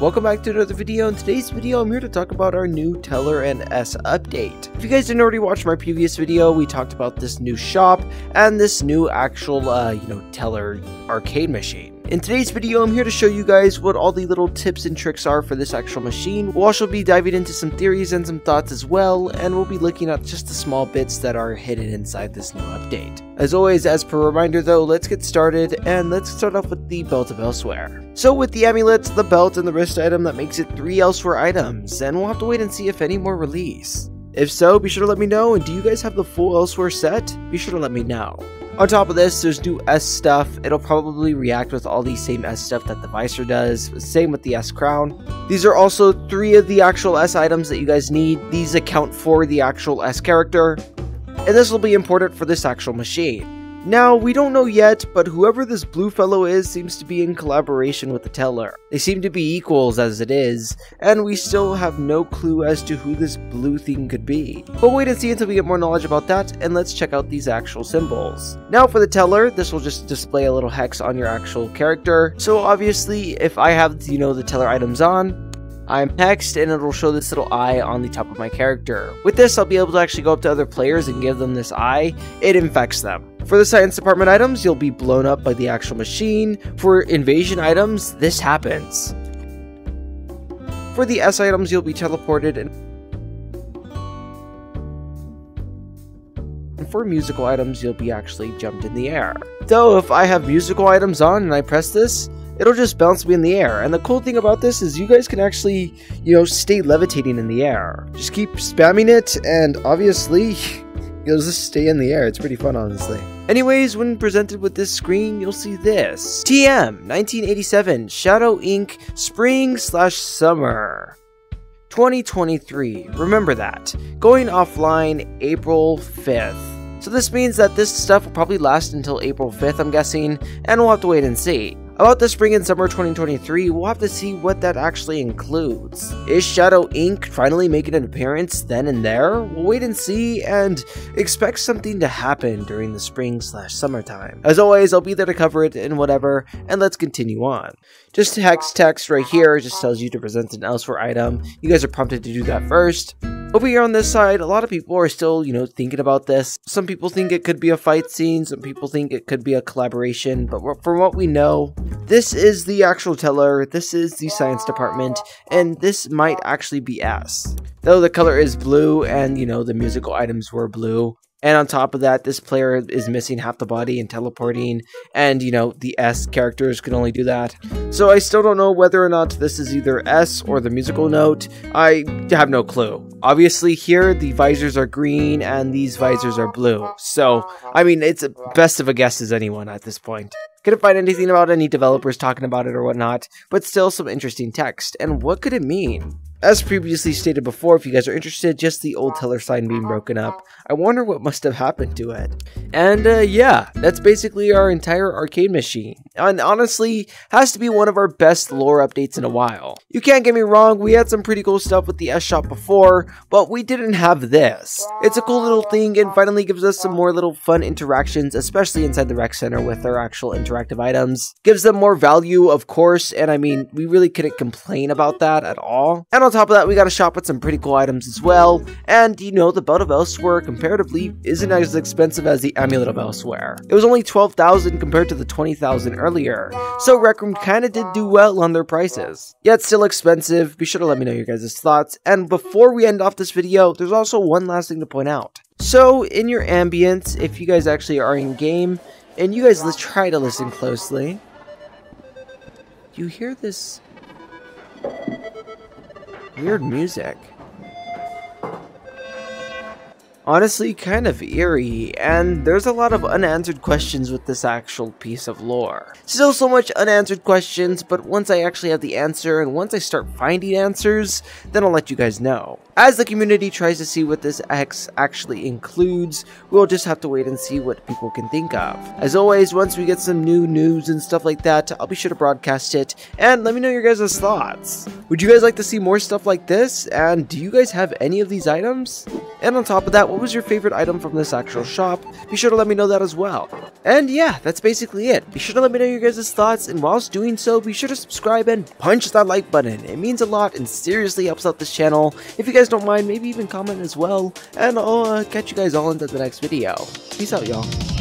Welcome back to another video. In today's video, I'm here to talk about our new Teller and S update. If you guys didn't already watch my previous video, we talked about this new shop and this new actual, Teller arcade machine. In today's video, I'm here to show you guys what all the little tips and tricks are for this actual machine. We'll also be diving into some theories and some thoughts as well, and we'll be looking at just the small bits that are hidden inside this new update. As always, as per reminder though, let's get started, and let's start off with the Belt of Elsewhere. So with the amulets, the belt, and the wrist item, that makes it 3 Elsewhere items, and we'll have to wait and see if any more release. If so, be sure to let me know, and do you guys have the full Elsewhere set? Be sure to let me know. On top of this, there's new S stuff. It'll probably react with all the same S stuff that the visor does, same with the S crown. These are also 3 of the actual S items that you guys need. These account for the actual S character, and this will be important for this actual machine. Now, we don't know yet, but whoever this blue fellow is seems to be in collaboration with the Teller. They seem to be equals as it is, and we still have no clue as to who this blue thing could be. But wait and see until we get more knowledge about that, and let's check out these actual symbols. Now for the Teller, this will just display a little hex on your actual character. So obviously, if I have, the Teller items on, I'm hexed, and it'll show this little eye on the top of my character. With this, I'll be able to actually go up to other players and give them this eye. It infects them. For the science department items, you'll be blown up by the actual machine. For invasion items, this happens. For the S items, you'll be teleported, and for musical items, you'll be actually jumped in the air. Though, if I have musical items on and I press this, it'll just bounce me in the air. And the cool thing about this is you guys can actually, stay levitating in the air. Just keep spamming it, and obviously, you'll just stay in the air. It's pretty fun, honestly. Anyways, when presented with this screen, you'll see this. TM 1987 Shadow Inc. Spring/Summer 2023. Remember that. Going offline April 5th. So this means that this stuff will probably last until April 5th, I'm guessing, and we'll have to wait and see. About the spring and summer 2023, we'll have to see what that actually includes. Is Shadow Inc. finally making an appearance then and there? We'll wait and see, and expect something to happen during the spring/summertime. As always, I'll be there to cover it and whatever, and let's continue on. Just hex text right here just tells you to present an Elsewhere item. You guys are prompted to do that first. Over here on this side, a lot of people are still, thinking about this. Some people think it could be a fight scene, some people think it could be a collaboration, but from what we know, this is the actual Teller, this is the science department, and this might actually be S. Though the color is blue, and, the musical items were blue. And on top of that, this player is missing half the body and teleporting, and, the S characters can only do that. So I still don't know whether or not this is either S or the musical note. I have no clue. Obviously here, the visors are green, and these visors are blue. So, it's best of a guess as anyone at this point. Couldn't find anything about any developers talking about it or whatnot, but still some interesting text. And what could it mean? As previously stated before, if you guys are interested, just the old Teller sign being broken up. I wonder what must have happened to it. And yeah, that's basically our entire arcade machine. And honestly, has to be one of our best lore updates in a while. You can't get me wrong, we had some pretty cool stuff with the S shop before, but we didn't have this. It's a cool little thing and finally gives us some more little fun interactions, especially inside the rec center with our actual interactive items. Gives them more value, of course, and we really couldn't complain about that at all. And on top of that, we got a shop with some pretty cool items as well, and the Belt of Elsewhere comparatively isn't as expensive as the Amulet of Elsewhere. It was only 12,000 compared to the 20,000 earlier, so Rec Room kinda did do well on their prices. Yet still expensive. Be sure to let me know your guys' thoughts, and before we end off this video, there's also one last thing to point out. So in your ambience, if you guys actually are in game, and you guys try to listen closely, you hear this weird music. Honestly, kind of eerie, and there's a lot of unanswered questions with this actual piece of lore. Still so much unanswered questions, but once I actually have the answer, and once I start finding answers, then I'll let you guys know. As the community tries to see what this X actually includes, we'll just have to wait and see what people can think of. As always, once we get some new news and stuff like that, I'll be sure to broadcast it, and let me know your guys' thoughts. Would you guys like to see more stuff like this, and do you guys have any of these items? And on top of that, what was your favorite item from this actual shop? Be sure to let me know that as well. And yeah, that's basically it. Be sure to let me know your guys' thoughts, and whilst doing so, be sure to subscribe and punch that like button. It means a lot and seriously helps out this channel. If you guys don't mind, maybe even comment as well, and I'll catch you guys all into the next video. Peace out, y'all.